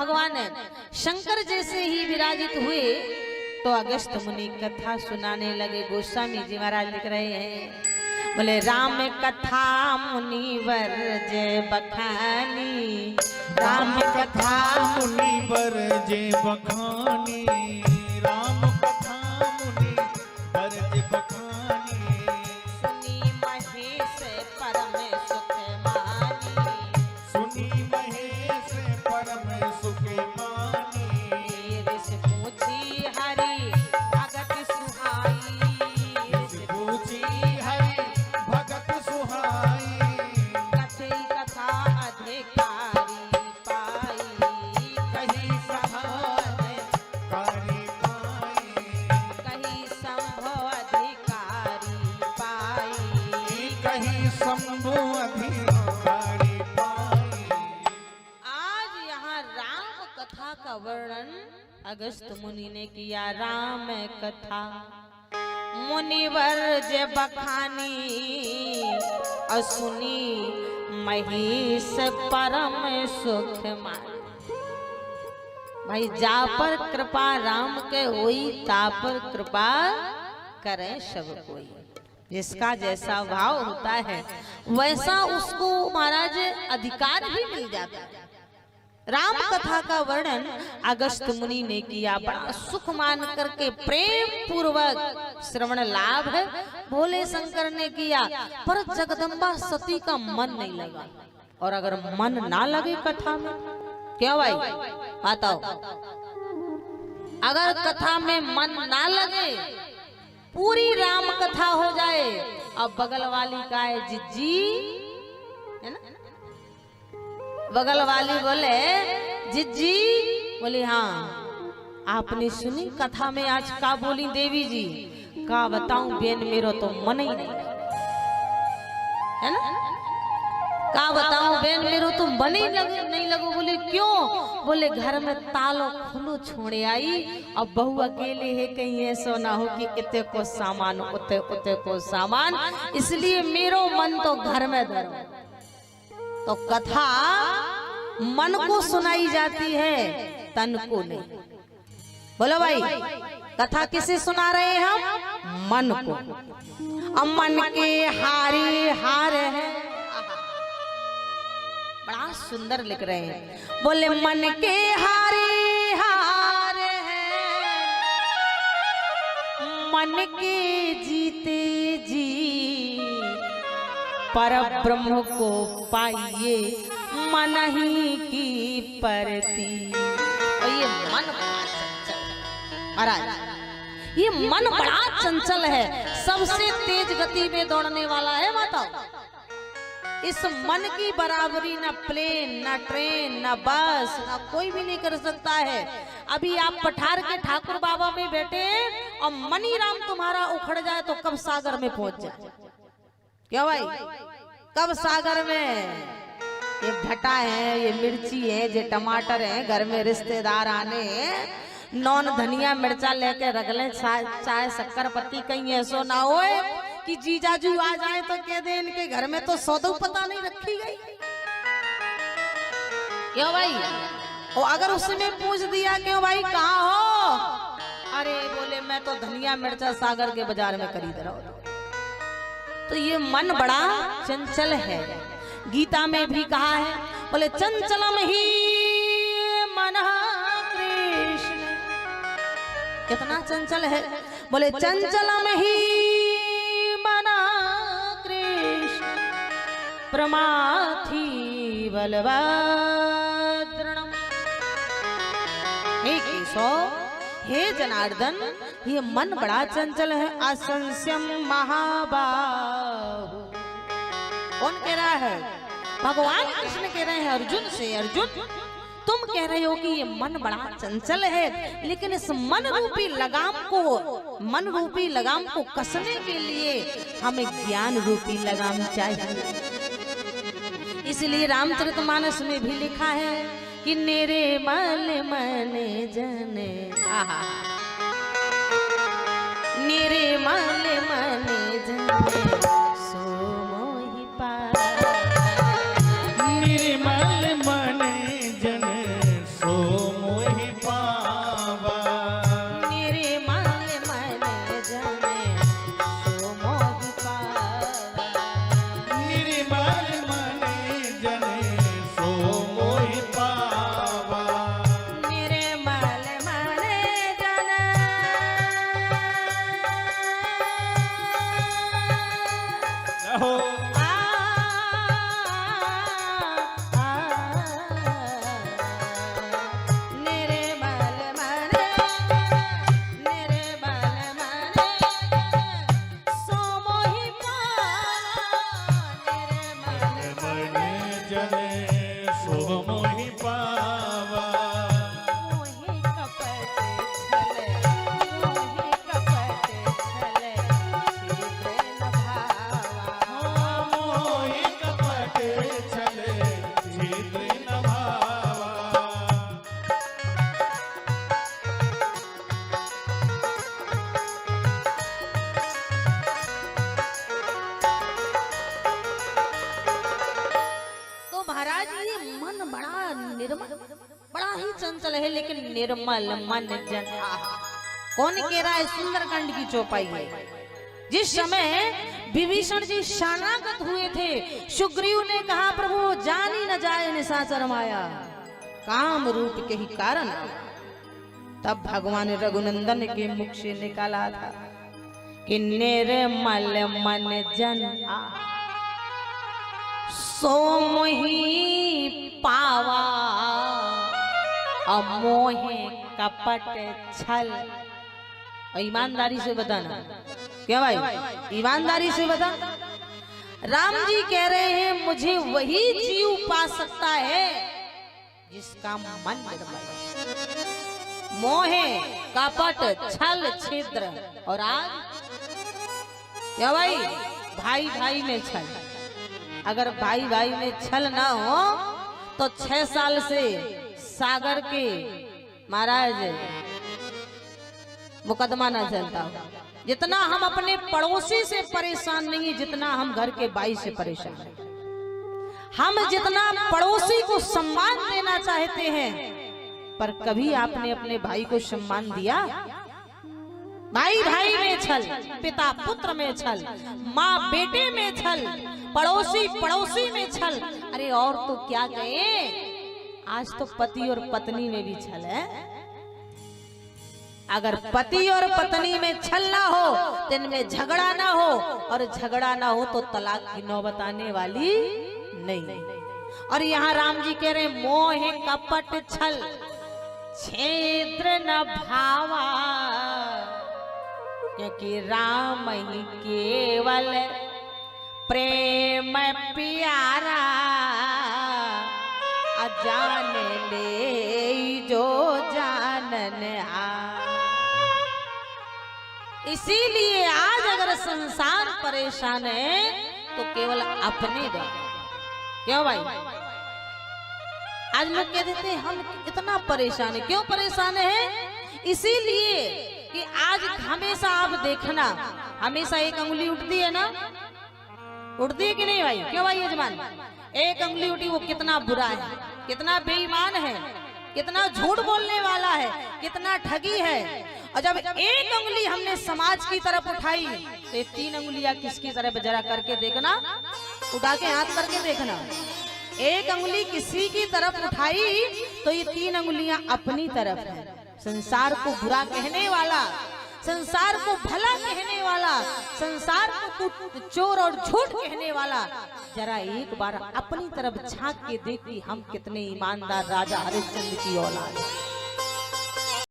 भगवान शंकर जैसे ही विराजित हुए तो अगस्त मुनि कथा सुनाने लगे। गोस्वामी जी महाराज लिख रहे हैं, बोले राम कथा मुनिवर जय बखानी, राम कथा मुनिवर जय बखानी, राम कथा मुनिवर जय बखानी। सुनी महेश परम सुख मानी, सुनी महेश परम सुख मानी। ऋषि पूछी हरि भगत सुहाई, पूछी हरि भगत सुहाई। कथी कथा अधिकारी पाई, कहीं सहकारी पाई, कही संभव अधिकारी पाई। कहीं शंभु अधिकारी पाई। आज यहाँ राम कथा का वर्णन अगस्त मुनि ने किया। राम कथा मुनिवर जे बखानी, असुनी महेश परम सुख मान। भाई जा पर कृपा राम के होई, ता पर कृपा करे सब कोई। जिसका जैसा भाव होता है वैसा उसको महाराज अधिकार भी मिल जाता है। राम कथा का वर्णन अगस्त मुनि ने किया। बड़ा सुख मान करके प्रेम पूर्वक श्रवण लाभ है भोले शंकर ने किया, पर जगदम्बा सती का मन नहीं लगा। और अगर मन ना लगे कथा में, क्या भाई बताओ, अगर कथा में मन ना लगे, पूरी राम कथा हो जाए, अब बगल वाली का है जिज्जी, है ना, बगल वाली बोले जिज्जी, बोली हाँ आपने सुनी कथा में आज का बोली देवी जी, का बताऊं बेन मेरो तो मन ही नहीं, है ना, का बताऊं बेन मेरो तो मन ही नहीं लगो। बोले क्यों? बोले घर में तालो खुलो छोड़े आई, अब बहू अकेले है, कहीं ऐसा ना हो कि इतने को सामान उते उते को सामान, इसलिए मेरो मन तो घर में धरो। तो कथा मन को सुनाई जाती है, तन को नहीं। बोलो भाई, कथा किसे सुना रहे हैं हम? मन को। अब मन के हारे हार है, बड़ा सुंदर लिख रहे हैं। बोले मन के हारे हार है, मन के जीते जी पर ब्रह्म को पाइए मन ही की परती। और ये मन बड़ा चंचल महाराज, ये मन बड़ा चंचल है, सबसे तेज गति में दौड़ने वाला है। बताओ, इस मन की बराबरी ना प्लेन, ना ट्रेन, ना बस, ना कोई भी नहीं कर सकता है। अभी आप पठार के ठाकुर बाबा में बैठे और मनी राम तुम्हारा उखड़ जाए तो कब सागर में पहुंच जाए? क्या भाई, कब सागर में? ये भटा है, ये मिर्ची है, ये टमाटर है, घर में रिश्तेदार आने हैं, नौन धनिया मिर्चा लेके रख ले, चाय शक्कर पत्ती, कहीं ऐसो ना हो कि जीजाजू आ जाए तो कह दे इनके घर में तो सौदो पता नहीं रखी गई। क्यों भाई? और अगर उसने पूछ दिया क्यों भाई कहाँ हो, अरे बोले मैं तो धनिया मिर्चा सागर के बाजार में खरीद रहा हूँ। तो ये मन बड़ा चंचल है। गीता में भी कहा है, बोले चंचलम ही मनः कृष्ण। कितना चंचल है, बोले चंचलम ही मनः कृष्ण प्रमाथि बलवद्रणम। हे केशव, हे जनार्दन, ये मन बड़ा चंचल है। असंस्यम महाबाहु। कौन कह रहा है? भगवान कृष्ण कह रहे हैं अर्जुन से, अर्जुन तुम कह रहे हो कि ये मन बड़ा चंचल है, लेकिन इस मन रूपी लगाम को कसने के लिए हमें ज्ञान रूपी लगाम चाहिए। इसलिए रामचरितमानस में भी लिखा है कि नेरे मल मन जन, नेरे मल मन जन सो मोहि पाए, निर्मल मन जन सो बड़ा ही चंचल है लेकिन निर्मल मन जन। कौन कह रहा है सुंदरकांड की चौपाई है। जिस समय विभीषण जी शरणागत हुए थे, सुग्रीव ने कहा प्रभु जान ही न जाए निशाचर माया, काम रूप के ही कारण। तब भगवान रघुनंदन के मुख से निकाला था कि निर्मल मन जन सो मोहि पावा, अमोहे कपट छल। ईमानदारी से बताना, क्या भाई ईमानदारी से बता। राम जी कह रहे हैं मुझे वही जीव पा सकता है जिसका मन निर्मल, मोहे कपट छल छिद्र। और आज क्या भाई भाई भाई में छल। अगर भाई भाई में छल ना हो तो 6 साल से सागर के महाराज मुकदमा ना चलता। जितना हम अपने पड़ोसी से परेशान नहीं, जितना हम घर के भाई से परेशान हैं। हम जितना पड़ोसी को सम्मान देना चाहते हैं, पर कभी आपने अपने भाई को सम्मान दिया? भाई भाई में छल, पिता पुत्र में छल, माँ बेटे में छल, पड़ोसी पड़ोसी में छल। अरे और तो क्या कहे, आज तो पति और पत्नी में भी छल है। अगर पति और पत्नी में छल ना हो तो इनमें झगड़ा ना हो, और झगड़ा ना हो तो तलाक की नौबत आने वाली नहीं। और यहाँ राम जी कह रहे मोह कपट छल छिद्र न भावा, क्योंकि राम ही केवल प्रेम प्यारा, अजान ले जो जानन आ। इसीलिए आज अगर संसार परेशान है तो केवल अपने द्वारा। क्यों भाई आज लोग कह देते हैं हम इतना परेशान है। क्यों परेशान है? इसीलिए कि आज हमेशा आप देखना, हमेशा एक अंगुली उठती है ना, उठती है कि नहीं भाई? क्यों भाई यजमान? एक अंगुली उठी, वो कितना बुरा है, कितना बेईमान है, कितना झूठ बोलने वाला है, कितना ठगी है। और जब एक अंगुली हमने समाज की तरफ उठाई तो ये 3 अंगुलियां किसकी तरफ, जरा करके देखना, उठा के हाथ करके देखना। एक अंगुली किसी की तरफ उठाई तो ये 3 अंगुलियां अपनी तरफ है। संसार को बुरा कहने वाला, संसार को भला कहने वाला, संसार को चोर और झूठ कहने वाला, जरा एक बार अपनी तरफ झांक के देखी हम कितने ईमानदार राजा हरिश्चंद्र की औलाद है।